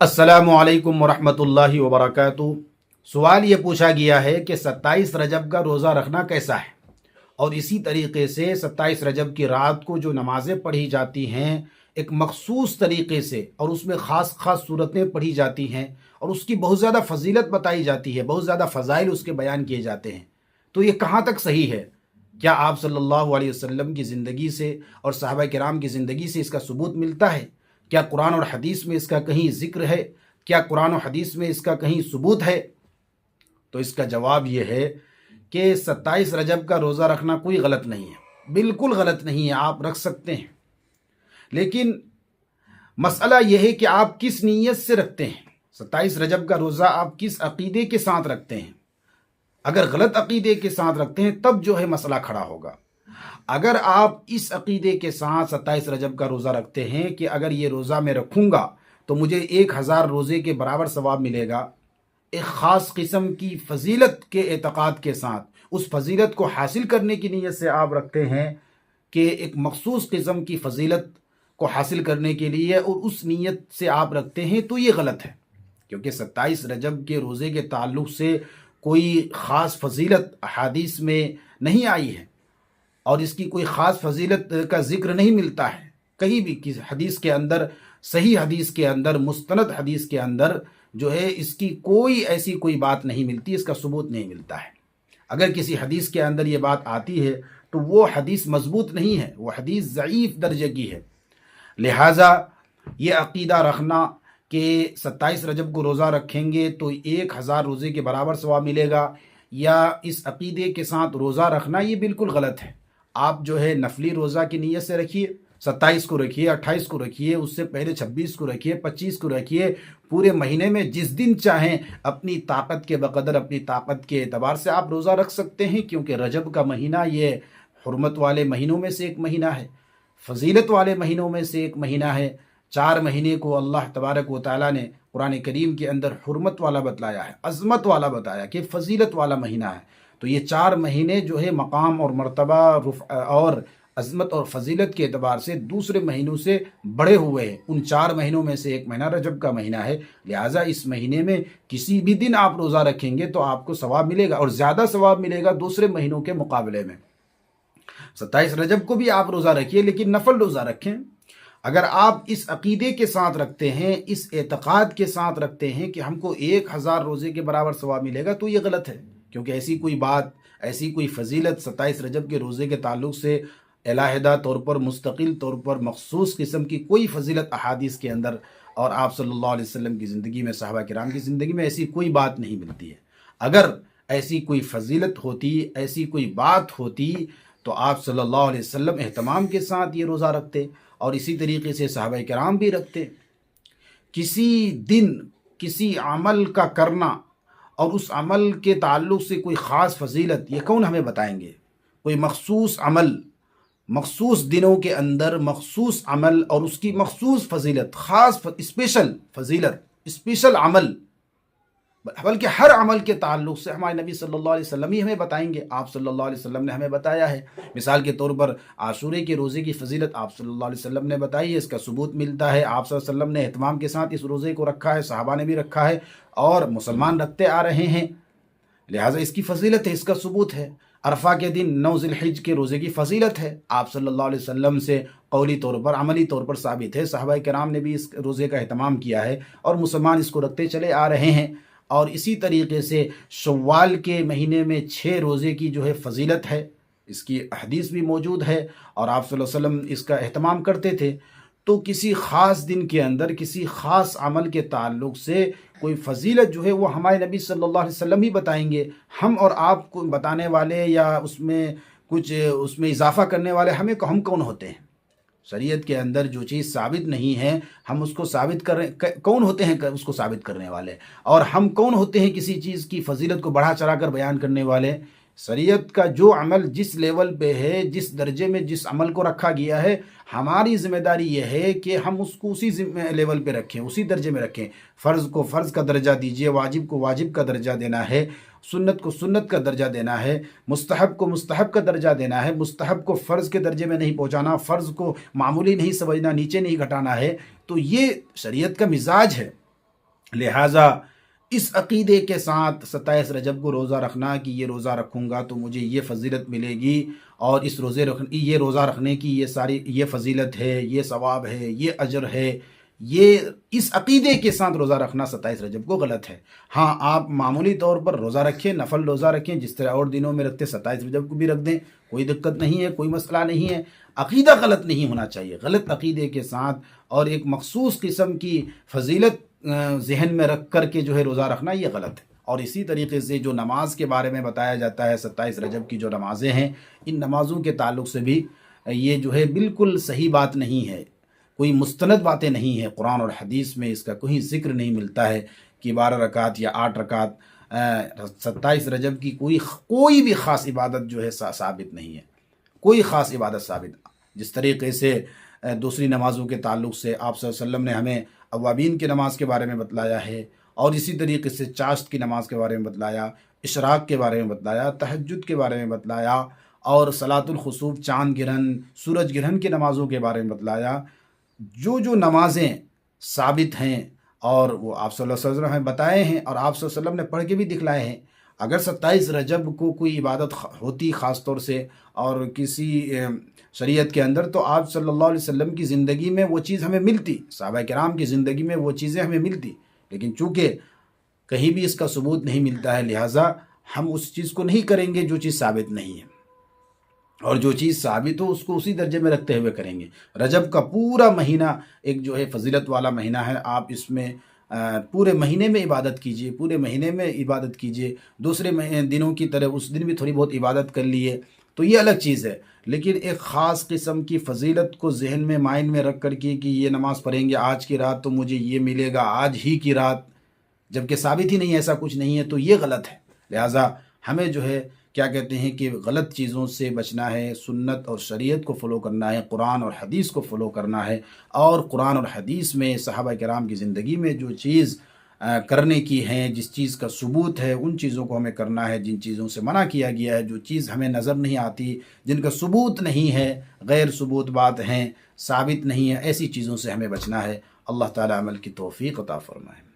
अस्सलामु अलैकुम वरहमतुल्लाहि वबरकातुहू। सवाल ये पूछा गया है कि 27 रजब का रोज़ा रखना कैसा है, और इसी तरीके से 27 रजब की रात को जो नमाज़ें पढ़ी जाती हैं एक मखसूस तरीके से, और उसमें ख़ास ख़ास सूरतें पढ़ी जाती हैं और उसकी बहुत ज़्यादा फजीलत बताई जाती है, बहुत ज़्यादा फ़ज़ाइल उसके बयान किए जाते हैं, तो ये कहाँ तक सही है? क्या आप सल्लल्लाहु अलैहि वसल्लम की ज़िंदगी से और सहाबा किराम की ज़िंदगी से इसका सबूत मिलता है? क्या कुरान और हदीस में इसका कहीं ज़िक्र है? क्या कुरान और हदीस में इसका कहीं सबूत है? तो इसका जवाब ये है कि 27 रजब का रोज़ा रखना कोई गलत नहीं है, बिल्कुल गलत नहीं है, आप रख सकते हैं। लेकिन मसला यह है कि आप किस नीयत से रखते हैं। 27 रजब का रोज़ा आप किस अक़ीदे के साथ रखते हैं। अगर गलत अक़ीदे के साथ रखते हैं तब जो है मसला खड़ा होगा। अगर आप इस अक़ीदे के साथ 27 रजब का रोज़ा रखते हैं कि अगर ये रोज़ा मैं रखूँगा तो मुझे 1000 रोज़े के बराबर सवाब मिलेगा, एक ख़ास किस्म की फ़जीलत के एतक़ाद के साथ, उस फ़जीलत को हासिल करने की नीयत से आप रखते हैं कि एक मखसूस किस्म की फ़जीलत को हासिल करने के लिए, और उस नीयत से आप रखते हैं, तो ये गलत है। क्योंकि 27 रजब के रोज़े के ताल्लुक़ से कोई ख़ास फ़जीलत हदीस में नहीं आई है, और इसकी कोई ख़ास फजीलत का ज़िक्र नहीं मिलता है कहीं भी। किसी हदीस के अंदर, सही हदीस के अंदर, मुस्तनद हदीस के अंदर जो है इसकी कोई ऐसी कोई बात नहीं मिलती, इसका सबूत नहीं मिलता है। अगर किसी हदीस के अंदर ये बात आती है तो वो हदीस मजबूत नहीं है, वो हदीस ज़ईफ़ दर्जे की है। लिहाजा ये अक़ीदा रखना कि 27 रजब को रोज़ा रखेंगे तो 1000 रोज़े के बराबर सवाब मिलेगा, या इस अक़ीदे के साथ रोज़ा रखना, ये बिल्कुल गलत है। आप जो है नफली रोज़ा की नीयत से रखिए, 27 को रखिए, 28 को रखिए, उससे पहले 26 को रखिए, 25 को रखिए, पूरे महीने में जिस दिन चाहें अपनी ताकत के बक़दर, अपनी ताकत के एतबार से आप रोज़ा रख सकते हैं। क्योंकि रजब का महीना ये हुर्मत वाले महीनों में से एक महीना है, फजीलत वाले महीनों में से एक महीना है। 4 महीने को अल्लाह तबारक व तआला ने कुरान करीम के अंदर हुर्मत वाला बतलाया है, अज़मत वाला बताया कि फ़जीलत वाला महीना है। तो ये 4 महीने जो है मकाम और मर्तबा और अज़मत और फजीलत के एतबार से दूसरे महीनों से बढ़े हुए हैं। उन 4 महीनों में से एक महीना रजब का महीना है। लिहाजा इस महीने में किसी भी दिन आप रोज़ा रखेंगे तो आपको सवाब मिलेगा, और ज़्यादा सवाब मिलेगा दूसरे महीनों के मुकाबले में। 27 रजब को भी आप रोज़ा रखिए, लेकिन नफल रोज़ा रखें। अगर आप इस अक़ीदे के साथ रखते हैं, इस एतक़ाद के साथ रखते हैं कि हमको 1000 रोज़े के बराबर सवाब मिलेगा, तो ये गलत है। क्योंकि ऐसी कोई बात, ऐसी कोई फ़जीलत 27 रजब के रोज़े के ताल्लुक़ से अलहदा तौर पर, मुस्तकिल तौर पर, मखसूस किस्म की कोई फ़जीलत अहादीस के अंदर और आप सल्लल्लाहु अलैहि वसल्लम की ज़िंदगी में, सहाबा किराम की ज़िंदगी में ऐसी कोई बात नहीं मिलती है। अगर ऐसी कोई फ़जीलत होती, ऐसी कोई बात होती, तो आप सल्लल्लाहु अलैहि वसल्लम एहतमाम के साथ ये रोज़ा रखते, और इसी तरीके से सहाबा किराम भी रखते। किसी दिन किसी अमल का करना और उस अमल के ताल्लुक़ से कोई ख़ास फजीलत, ये कौन हमें बताएंगे? कोई मखसूस अमल, मखसूस दिनों के अंदर मखसूस अमल और उसकी मखसूस फजीलत, ख़ास स्पेशल फजीलत, स्पेशल अमल, बल्कि हर अमल के ताल्लुक़ से हमारे नबी सल्लल्लाहु अलैहि वसल्लम ही हमें बताएंगे। आप सल्लल्लाहु अलैहि वसल्लम ने हमें बताया है। मिसाल के तौर पर आशूरे के रोज़े की फजीलत आप सल्लल्लाहु अलैहि वसल्लम ने बताई है, इसका सबूत मिलता है। आप सल्लल्लाहु अलैहि वसल्लम ने एहतमाम के साथ इस रोज़े को रखा है, सहाबा ने भी रखा है, और मुसलमान रखते आ रहे हैं। लिहाजा इसकी फजीलत है, इसका सबूत है। अरफा के दिन 9 ज़िलहिज के रोज़े की फजीलत है, आप सल्लल्लाहु अलैहि वसल्लम से कौली तौर पर, अमली तौर पर साबित है। सहाबा किराम ने भी इस रोज़े का एहतमाम किया है, और मुसलमान इसको रखते चले आ रहे हैं। और इसी तरीके से शव्वाल के महीने में 6 रोज़े की जो है फजीलत है, इसकी हदीस भी मौजूद है, और आप सल्लल्लाहु अलैहि वसल्लम इसका एहतमाम करते थे। तो किसी ख़ास दिन के अंदर किसी ख़ास अमल के ताल्लुक़ से कोई फजीलत जो है वो हमारे नबी सल्लल्लाहु अलैहि वसल्लम ही बताएंगे। हम और आप को बताने वाले या उसमें कुछ उसमें इजाफ़ा करने वाले हम कौन होते हैं? शरीयत के अंदर जो चीज़ साबित नहीं है, हम उसको साबित कर रहे, कौन होते हैं उसको साबित करने वाले? और हम कौन होते हैं किसी चीज़ की फजीलत को बढ़ा चढ़ा कर बयान करने वाले? शरीयत का जो अमल जिस लेवल पे है, जिस दर्जे में जिस अमल को रखा गया है, हमारी ज़िम्मेदारी यह है कि हम उसको उसी लेवल पे रखें, उसी दर्जे में रखें। फ़र्ज़ को फ़र्ज़ का दर्जा दीजिए, वाजिब को वाजिब का दर्जा देना है, सुन्नत को सुन्नत का दर्जा देना है, मुस्तहब को मुस्तहब का दर्जा देना है। मुस्तहब को फ़र्ज़ के दर्जे में नहीं पहुँचाना, फ़र्ज़ को मामूली नहीं समझना, नीचे नहीं घटाना है। तो ये शरीयत का मिजाज है। لہٰذا اس عقیدے کے ساتھ 27 رجب کو روزہ رکھنا کہ یہ روزہ رکھوں گا تو مجھے یہ فضیلت ملے گی، اور اس یہ روزہ رکھنے کی یہ فضیلت ہے، یہ ثواب ہے، یہ اجر ہے، یہ اس عقیدے کے ساتھ روزہ رکھنا 27 رجب کو غلط ہے۔ ہاں، آپ معمولی طور پر روزہ رکھیں، نفل روزہ رکھیں، جس طرح اور دنوں میں رکھتے 27 رجب کو بھی رکھ دیں، کوئی دقت نہیں ہے، کوئی مسئلہ نہیں ہے۔ عقیدہ غلط نہیں ہونا چاہیے، غلط عقیدے کے ساتھ اور ایک مخصوص قسم کی فضیلت ذہن میں رکھ کر کے جو ہے روزہ رکھنا یہ غلط ہے۔ اور اسی طریقے سے جو نماز کے بارے میں بتایا جاتا ہے، 27 رجب کی جو نمازیں ہیں، ان نمازوں کے تعلق سے بھی یہ جو ہے بالکل صحیح بات نہیں ہے، کوئی مستند باتیں نہیں ہیں، قرآن اور حدیث میں اس کا کوئی ذکر نہیں ملتا ہے کہ 12 رکعت یا 8 رکعت 27 رجب کی کوئی بھی خاص عبادت جو ہے ثابت نہیں ہے، کوئی خاص عبادت ثابت۔ جس طریقے سے دوسری نمازوں کے تعلق سے آپ صلی اللہ علیہ وسلم نے ہمیں اوابین کی نماز کے بارے میں بتلایا ہے، اور اسی طریقے سے چاشت کی نماز کے بارے میں بتلایا، اشراق کے بارے میں بتلایا، تہجد کے بارے میں بتلایا، اور صلاۃ الخسوف، چاند گرہن، سورج گرہن کی نمازوں کے بارے میں بتلایا۔ جو نمازیں ثابت ہیں اور وہ آپ صلی اللہ علیہ وسلم نے بتائے ہیں اور آپ صلی اللہ علیہ وسلم نے پڑھ کے بھی دکھلائے ہیں، اگر 27 رجب کو کوئی عبادت ہوتی خاص طور سے اور کسی شریعت کے اندر، تو آپ صلی اللہ علیہ وسلم کی زندگی میں وہ چیز ہمیں ملتی، صحابہ کرام کی زندگی میں وہ چیزیں ہمیں ملتی، لیکن چونکہ کہیں بھی اس کا ثبوت نہیں ملتا ہے، لہٰذا ہم اس چیز کو نہیں کریں گے جو چیز ثابت نہیں ہے، اور جو چیز ثابت ہو اس کو اسی درجے میں رکھتے ہوئے کریں گے۔ رجب کا پورا مہینہ ایک جو ہے فضیلت والا مہینہ ہے، آپ اس میں پورے مہینے میں عبادت کیجئے، پورے مہینے میں عبادت کیجئے، دوسرے دنوں کی طرح اس دن بھی تھوڑی بہت عبادت کر لیے تو یہ الگ چیز ہے، لیکن ایک خاص قسم کی فضیلت کو ذہن میں مائنڈ میں رکھ کر کے کہ یہ نماز پڑھیں گے آج کی رات تو مجھے یہ ملے گا آج ہی کی رات، جبکہ ثابت ہی نہیں، ایسا کچھ نہیں ہے، تو یہ غلط ہے۔ لہٰذا ہمیں جو ہے کیا کہتے ہیں کہ غلط چیزوں سے بچنا ہے، سنت اور شریعت کو فالو کرنا ہے، قرآن اور حدیث کو فالو کرنا ہے، اور قرآن اور حدیث میں صحابہ کرام کی زندگی میں جو چیز کرنے کی ہیں، جس چیز کا ثبوت ہے ان چیزوں کو ہمیں کرنا ہے، جن چیزوں سے منع کیا گیا ہے، جو چیز ہمیں نظر نہیں آتی، جن کا ثبوت نہیں ہے، غیر ثبوت بات ہیں، ثابت نہیں ہے، ایسی چیزوں سے ہمیں بچنا ہے۔ اللہ تعالی عمل کی توفیق عطا فرمائے۔